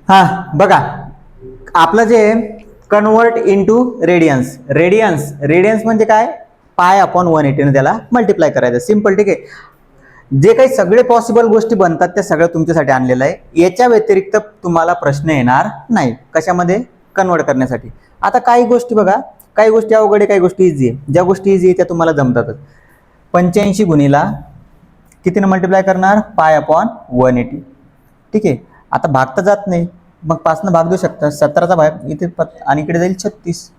हा बघा, आपलं जे कन्वर्ट इनटू रेडियन्स, रेडियन्स म्हणजे काय, पाय अपॉन 180 ने त्याला मल्टिप्लाय करायचं, सिंपल. ठीक आहे, जे काही सगळे पॉसिबल गोष्टी बनतात त्या सगळं तुमच्यासाठी आणलेलं आहे. याच्या व्यतिरिक्त तुम्हाला प्रश्न येणार नाही कशामध्ये, कन्वर्ट करण्यासाठी. आता काही गोष्टी बघा, काही गोष्टी अवघड आहे, काही गोष्टी इझी आहे. ज्या गोष्टी इझी आहे त्या तुम्हाला जमतातच. 85 गुणिला कितीने मल्टिप्लाय करणार, पाय अपॉन 180. ठीक आहे, आता भाग तर जात नाही, मग 5 भाग देऊ शकता. 17चा भाग इथे आणि इकडे जाईल 36.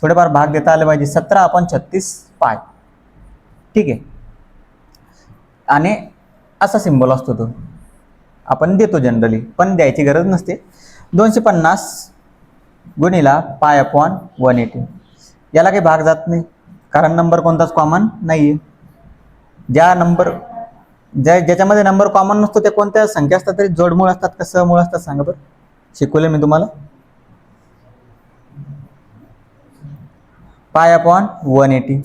थोडेफार भाग देता आले पाहिजे. 17/36 पाय. ठीक आहे, आणि असा सिंबल असतो तो, आपण देतो जनरली, पण द्यायची गरज नसते. 250 गुणिला पाय अपॉन 180. याला काही भाग जात नाही कारण नंबर कोणताच कॉमन नाहीये. ज्याच्यामध्ये नंबर कॉमन नसतो ते कोणत्या संख्या असतात तरी जोडमूळ असतात का सहमूळ असतात, सांगा बरं. शिकवले मी तुम्हाला. पाय अपॉन 180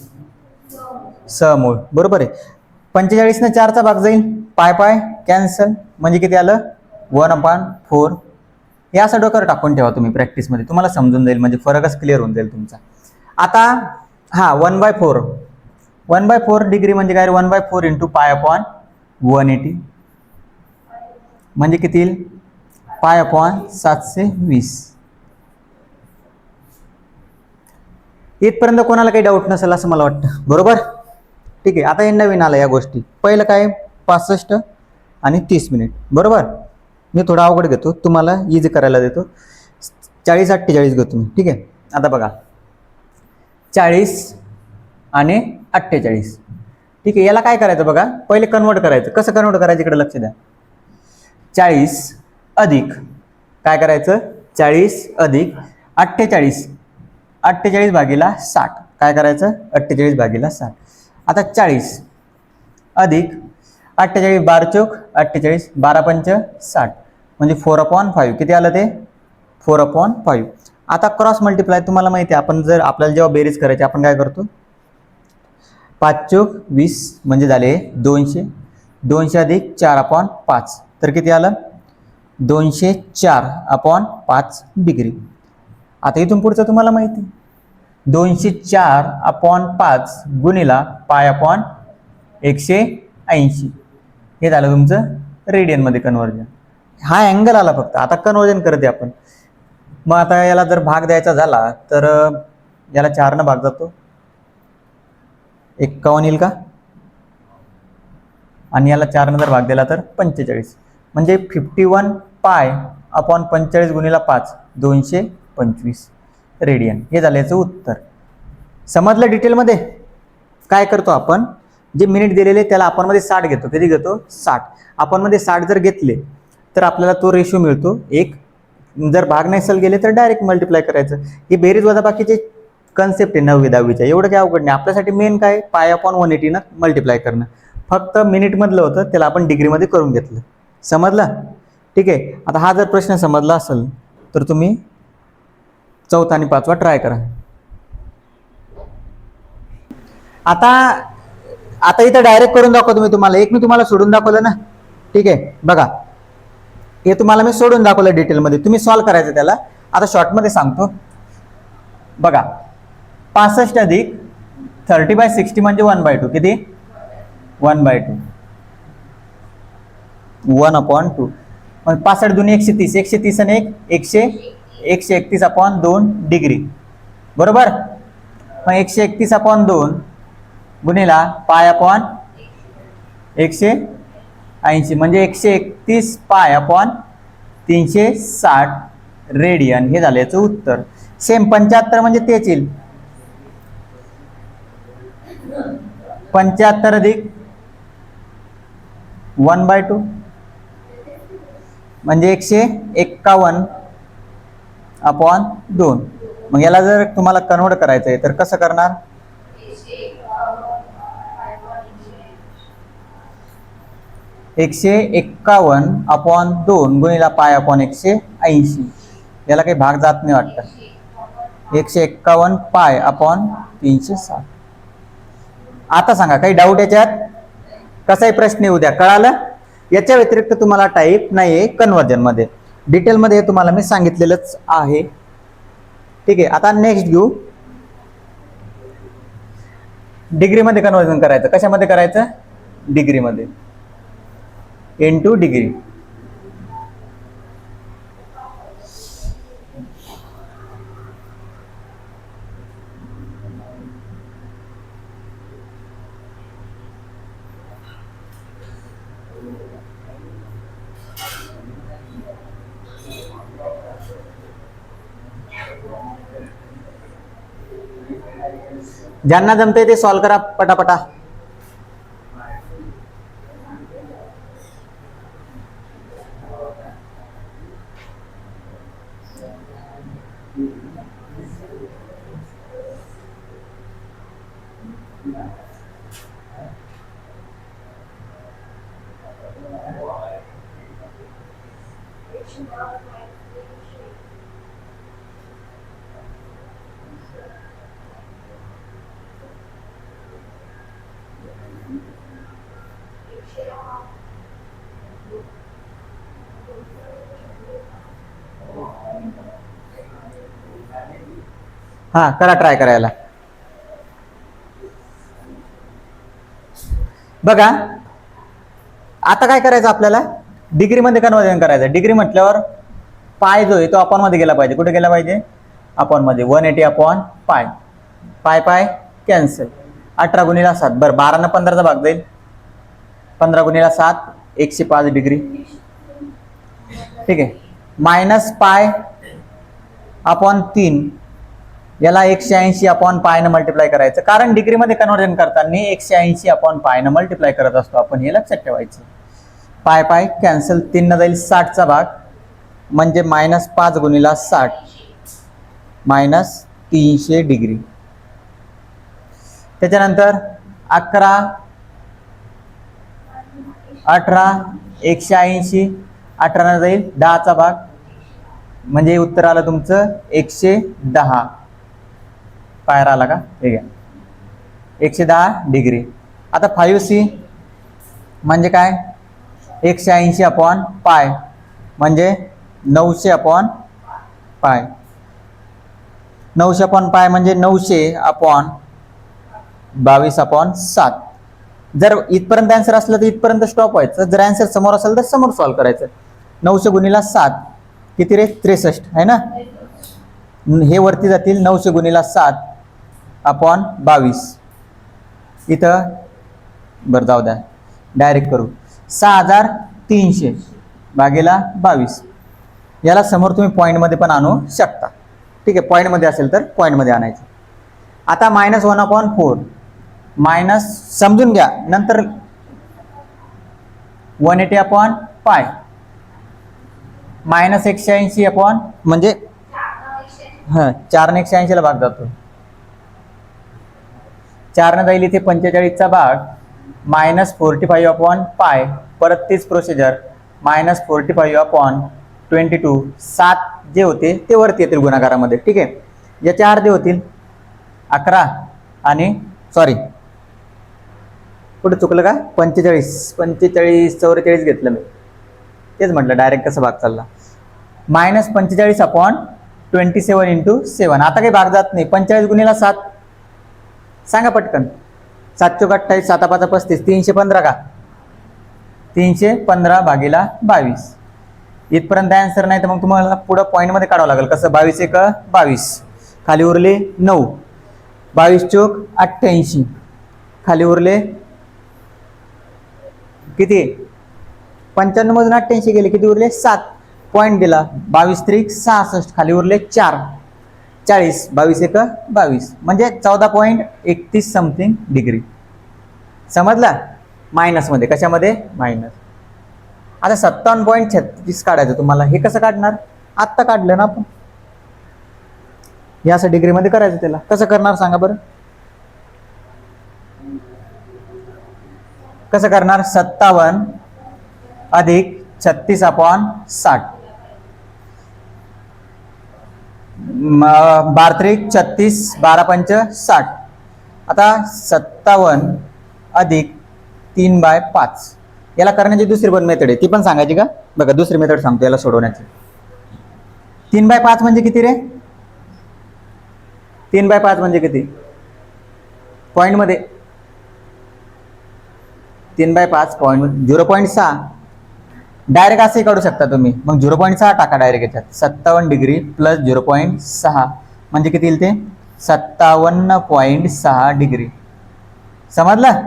सहमूळ, बरोबर आहे. 45 ने 4चा भाग जाईल, पाय पाय कॅन्सल, म्हणजे किती आलं, 1/4. हे असं डोक्यावर टाकून ठेवा तुम्ही प्रॅक्टिसमध्ये, तुम्हाला समजून जाईल, म्हणजे फरकच क्लिअर होऊन जाईल तुमचा. आता हा 1/4 डिग्री म्हणजे काय, 1/4 इंटू पाय अपॉन 180 म्हणजे किती येईल, पाय अपॉन 720. इथपर्यंत कोणाला काही डाऊट नसेल असं मला वाटतं, बरोबर. ठीक आहे, आता हे नवीन आलं या गोष्टी. पहिलं काय, 65 आणि 30 मिनिट, बरोबर. मी थोडा अवघड घेतो, तुम्हाला इझी करायला देतो. 40-48 घेतो मी. ठीक आहे, आता बघा 40 आणि 48. ठीक आहे, याला काय करायचं बघा, पहिले कन्वर्ट करायचं. कसं कन्वर्ट करायचं इकडे लक्ष द्या. 40 अधिक काय करायचं, 40 अधिक 48 भागीला 60 काय करायचं, 48/60. आता 40 अधिक 48 12 चौक 48, 12×5 60 म्हणजे 4/5. किती आलं ते, 4/5. आता क्रॉस मल्टिप्लाय तुम्हाला माहिती आहे, आपण जर आपल्याला जेव्हा बेरीज करायची आपण काय करतो, 5 चौक 20 म्हणजे झाले 200. 200 अधिक 4/5 तर किती आलं, 204/5 डिग्री. आता इथून पुढचं तुम्हाला माहिती, 204/5 गुणिला पाय अपॉन 180. हे झालं तुमचं रेडियनमध्ये कन्वर्जन. हा अँगल आला फक्त. आता कन्वर्जन करते आपण. मग आता याला जर भाग द्यायचा झाला तर याला 4 भाग जातो, 51 येईल का, आणि याला 4 जर भाग दिला तर 45 म्हणजे 51 पाय अपॉन 45 गुणिला 5 225 रेडियन. हे झालं याचं उत्तर. समजलं डिटेलमध्ये. काय करतो आपण, जे मिनिट दिलेले त्याला आपण मध्ये 60 घेतो. किती घेतो, 60. आपण मध्ये 60 जर घेतले तर आपल्याला तो रेशो मिळतो 1. जर भाग नसेल गेले तर डायरेक्ट मल्टिप्लाय करायचं. ही बेरीज वजाबाकीची कन्सेप्ट आहे 9वी 10वीच्या, एवढं काय अवघड नाही. आपल्यासाठी मेन काय, पाय अपॉन 180 न मल्टिप्लाय करणं. फक्त मिनिट मधलं होतं त्याला आपण डिग्रीमध्ये करून घेतलं. समजलं. ठीक आहे, आता हा जर प्रश्न समजला असेल तर तुम्ही 4था आणि 5वा ट्राय करा. आता इथं डायरेक्ट करून दाखवतो मी तुम्हाला. एक मी तुम्हाला सोडून दाखवलं ना. ठीक आहे, बघा हे तुम्हाला मी सोडून दाखवलं डिटेलमध्ये, तुम्ही सॉल्व्ह करायचं त्याला. आता शॉर्टमध्ये सांगतो बघा. 65 अधिक 30/60 म्हणजे 1/2. किती, 1/2. 1/2. मग 65 दुनी 130, 130 आणि 131/2 डिग्री, बरोबर. मग 131/2 गुणिला पाय अपॉन 180 म्हणजे 131 पाय अपॉन 360 रेडियन. हे झालं याचं उत्तर. सेम 75 म्हणजे तेच येईल. 75 अधिक 1/2 म्हणजे 151/2. मग याला जर तुम्हाला कन्वर्ट करायचं आहे तर कसं करणार, 151/2 गुणिला पाय अपॉन 180. याला काही भाग जात नाही वाटतं. 151 पाय अपॉन 360. आता सांगा काही डाऊट याच्यात, कसाही प्रश्न येऊ द्या, कळालं. याच्या व्यतिरिक्त तुम्हाला टाईप नाहीये कन्वर्जन मध्ये. डिटेलमध्ये तुम्हाला मी सांगितलेलंच आहे. ठीक आहे, आता नेक्स्ट घेऊ. डिग्रीमध्ये कन्वर्जन करायचं. कशामध्ये करायचं? डिग्रीमध्ये. Into degree. ज्यांना जमते ते सॉल्व करा पटापटा. हा करा, ट्राय करायला. बघा आता काय करायचं आपल्याला? डिग्रीमध्ये कन्वर्जन करायचं. डिग्री म्हटल्यावर पाय जो आहे तो अपॉन मध्ये गेला पाहिजे. कुठे गेला पाहिजे? अपॉन मध्ये. 180 अपॉन पाय. पाय पाय कॅन्सल. 18 गुणिला 7. बरं 12 न 15चा भाग जाईल. 15 गुणिला 7 105 डिग्री. ठीक आहे. मायनस पाय अपॉन 3 याला 180 अपॉन पाय न मल्टिप्लाय करायचं. कारण डिग्रीमध्ये कन्वर्जन करताना 180 अपॉन पाय न मल्टिप्लाय करत असतो आपण, हे लक्षात ठेवायचं. पाय पाय कॅन्सल. 3 न जाईल 60चा भाग म्हणजे मायनस 5 गुणिला 60 मायनस 300 डिग्री. त्याच्यानंतर 11 18 180. 18 न जाईल 10चा भाग म्हणजे उत्तर आलं तुमचं 110. पायर आला का? हे घ्या 110 डिग्री. आता 5C म्हणजे काय? 180 अपॉन पाय म्हणजे 900 अपॉन पाय. 900 अपॉन पाय म्हणजे 900 अपॉन 22 अपॉन 7. जर इथपर्यंत आन्सर असलं तर इथपर्यंत स्टॉप व्हायचं. जर आन्सर समोर असेल तर समोर सॉल्व्ह करायचं. 900 गुणिला 7 किती रे? 63 आहे ना. हे वरती जातील. 900 गुणिला 7 अपॉन 22. इथं बरं जाऊ द्या, डायरेक्ट करू. 6300 भागेला 22. याला समोर तुम्ही पॉईंटमध्ये पण आणू शकता. ठीक आहे, पॉईंटमध्ये असेल तर पॉईंटमध्ये आणायचं. आता -1 अपॉन 4 मायनस समजून घ्या नंतर 180 अपॉन पाय मायनस 180 अपॉन म्हणजे 4 ने 180 ला भाग जातो. 4 न जाईल इथे 45चा भाग मायनस 45 अपॉन पाय. परत तीच प्रोसिजर मायनस 45 अपॉन 22. 7 जे होते ते वरती येतील गुणाकारामध्ये. ठीक आहे, याचे अर्धे होतील 11 आणि सॉरी कुठे चुकलं का? 45 44 घेतलं मी. तेच म्हटलं डायरेक्ट कसं भाग चालला. Minus 45 upon 27 into 7. आता काही भाग जात नाही. 45 गुणिला 7 सांगा पटकन. 7 चौक 28 7 5 35 315 का? 315 भागीला 22. इथपर्यंत आन्सर नाही तर मग तुम्हाला पुढं पॉईंटमध्ये काढावं लागेल. कसं? 22 एक 22 खाली उरले 9. 22 चौक 88 खाली उरले किती? 95 मधून 88 गेले किती उरले? 7. पॉईंट दिला 22 त्रिक 66 खाली उरले 4 40. 22 एक 22 म्हणजे 14.31 समथिंग डिग्री. समजला? मायनस मध्ये. कशामध्ये? मायनस. आता 57.36 काढायचं तुम्हाला. हे कसं काढणार? आत्ता काढलं ना आपण. हे असं डिग्रीमध्ये करायचं. त्याला कसं करणार सांगा बरं? कसं करणार? 57 अधिक 36 अपॉन 60 12 त्रिक 36 12 पंच 60. आता 57 अधिक 3/5 याला करण्याची दुसरी पण मेथड आहे. ती पण सांगायची का? बघा दुसरी मेथड सांगतो याला सोडवण्याची. 3/5 म्हणजे किती रे? 3/5 म्हणजे किती पॉइंट मध्ये? 3/5 पॉइंट 0.6. डायरेक्ट असे काढू शकता तुम्ही. मग 0.6 टाका डायरेक्ट याच्यात. 57 डिग्री प्लस 0.6 म्हणजे किती येईल ते? 57.6 डिग्री. समजलं?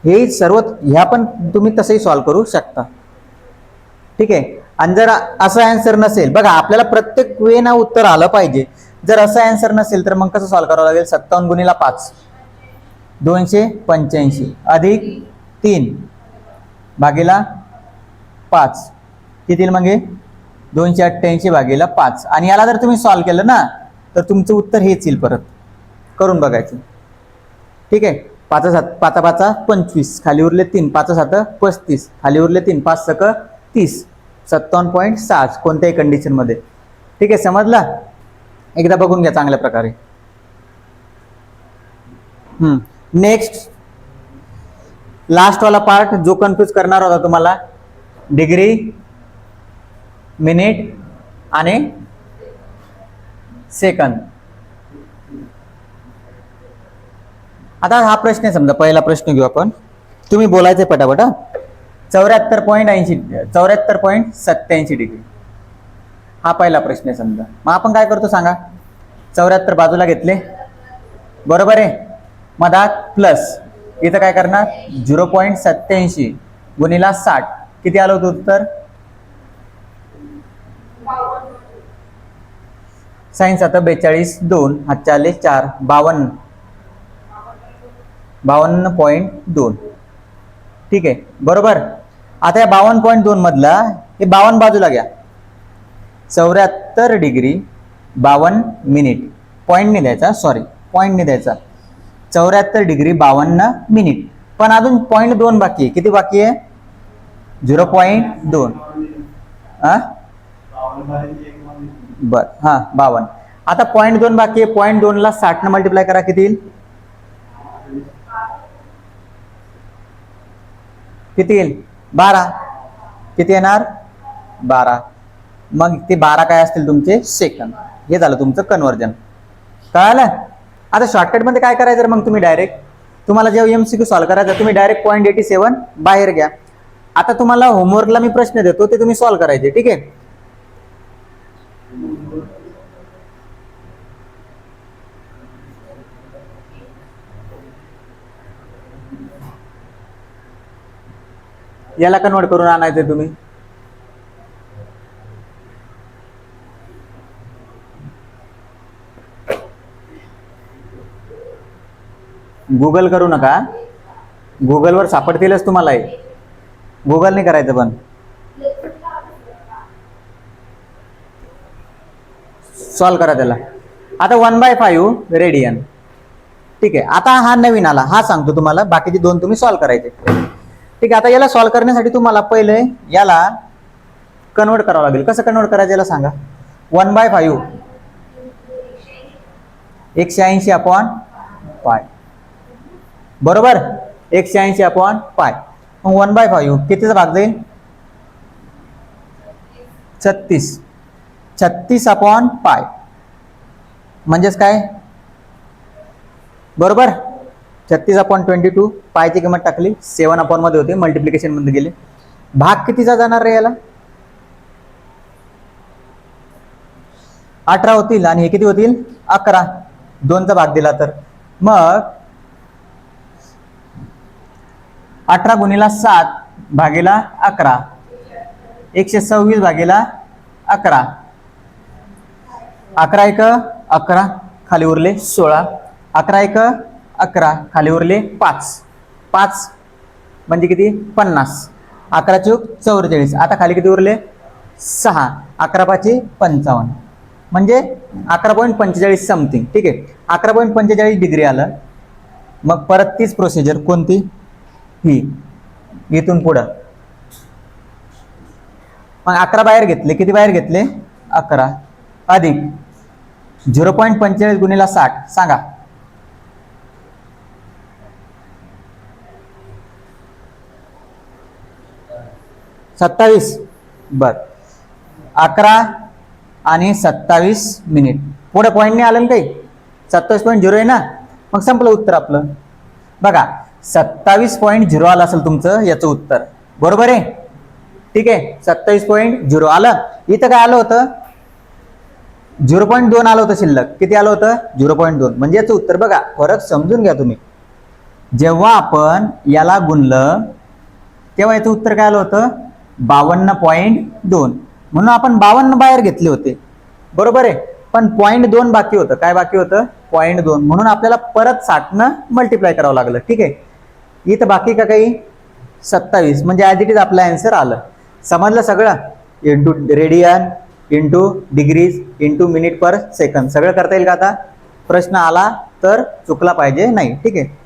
हे सर्व ह्या पण तुम्ही तसंही सॉल्व्ह करू शकता. ठीक आहे. आणि जर असं आन्सर नसेल, बघा आपल्याला प्रत्येक वे ना उत्तर आलं पाहिजे. जर असं आन्सर नसेल तर मग कसं सॉल्व्ह करावं लागेल? 57 गुणिला 5 285 अधिक 3 भागीला 5 किती येईल मग? 288 भागीला 5. आणि याला जर तुम्ही सॉल्व्ह केलं ना तर तुमचं उत्तर हेच येईल. परत करून बघायचं. ठीक आहे. 5 5 5 25 खाली उरले 3 5 7 35 खाली उरले 3 5 6 30 57.6 कोणत्याही कंडिशन मध्ये. ठीक आहे. समजला? एकदा बघून घ्या चांगल्या प्रकारे. नेक्स्ट लास्ट वाला पार्ट जो कन्फ्यूज करणार होता तुम्हाला, डिग्री, मिनिट आणि सेकंद. आता हा प्रश्न आहे, समजा पहिला प्रश्न घेऊ आपण. तुम्ही बोलायचे पटापट. 74.87 डिग्री हा पहिला प्रश्न आहे समजा. मग आपण काय करतो सांगा? 74 बाजूला घेतले, बरोबर आहे. मधात प्लस, इथं काय करणार? 0.87 गुणिला 60 किती आलं होतं उत्तर? साइन 7 42 2 हातचे आले 4 52.2. ठीक आहे, बरोबर. आता या 52.2 मधला हे 52 बाजूला घ्या. 74 डिग्री 52 मिनिट पॉइंट नाही द्यायचा, सॉरी पॉइंट नाही द्यायचा. 74 डिग्री 52 मिनिट. पण अजून 0.2 बाकी आहे. किती बाकी आहे? 0.2. बर, हा 52. आता 0.2 बाकी आहे. 0.2 ला 60 न मल्टिप्लाय करा, किती येईल? किती येईल? 12. किती येणार? 12. मग ते 12 काय असतील तुमचे? सेकंद. हे झालं तुमचं कन्वर्जन. कळालं? आता शॉर्टकट मध्ये काय करायचं मग तुम्ही डायरेक्ट, तुम्हाला जेव्हा एमसीक्यू सॉल्व्ह करायचा तुम्ही डायरेक्ट 0.87 बाहेर घ्या. आता तुम्हाला होमवर्कला मी प्रश्न देतो ते तुम्ही सॉल्व्ह करायचे. ठीक आहे. याला कन्वर्ट करून आणायचं तुम्ही. गुगल करू नका, गुगलवर सापडतीलच तुम्हाला. गुगल नाही करायचं, पण सॉल्व्ह करा त्याला. आता 1/5 रेडियन. ठीक आहे. आता हा नवीन आला, हा सांगतो तुम्हाला. बाकीचे दोन तुम्ही सॉल्व्ह करायचे. ठीक आहे. आता याला सॉल्व्ह करण्यासाठी तुम्हाला पहिले याला कन्वर्ट करावं लागेल. कसं कन्वर्ट करायचं याला सांगा? 1/5 180/π, बरोबर. 180/π. मग 1/5 कितीचा भाग जाईल? 36. 36/π म्हणजेच काय? बरोबर. 36/22. पायची किंमत टाकली, 7 मध्ये होते, मल्टिप्लिकेशन मध्ये गेले. भाग कितीचा जाणार रे याला? 18 होतील. आणि हे किती होतील? 11. 2चा भाग दिला तर मग 18 गुणिला 7 भागीला 11 126 भागीला 11. 11 1 11 खाली उरले 16. 11 1 11 खाली उरले 5. 5 म्हणजे किती? 50. 11 चूक 44. आता खाली किती उरले? 6. 11 5 55 म्हणजे 11.45 समथिंग. ठीक आहे. 11.45 डिग्री आलं. मग परत तीच प्रोसिजर. कोणती? ही. इथून पुढं मग 11 बाहेर घेतले. किती बाहेर घेतले? 11 अधिक 0.45 गुणिला 60 सांगा. 27. बर. 11 आणि 27 मिनिट. पुढे पॉईंटने आलं ना काही, 27.0 आहे ना, मग संपलं उत्तर आपलं. बघा 27.0 आलं असेल तुमचं याचं उत्तर, बरोबर आहे. ठीक आहे, 27.0 आलं. इथं काय आलं होतं, 0.2 आलं होतं शिल्लक. किती आलं होतं, 0.2. म्हणजे याचं उत्तर बघा, फरक समजून घ्या तुम्ही. जेव्हा आपण याला गुणलं तेव्हा याचं उत्तर काय आलं होतं, 52.2. म्हणून आपण 52 बाहेर घेतले होते, बरोबर आहे. पण 0.2 बाकी होतं. काय बाकी होतं, 0.2. म्हणून आपल्याला परत 60 मल्टिप्लाय करावं लागलं. ठीक आहे, इथं बाकी का काही 27, म्हणजे ॲज इट इज आपलं आन्सर आलं. समजलं सगळं. Into radian, into degrees, into minute per second, सगळं करता येईल का आता. प्रश्न आला तर चुकला पाहिजे नाही. ठीक आहे.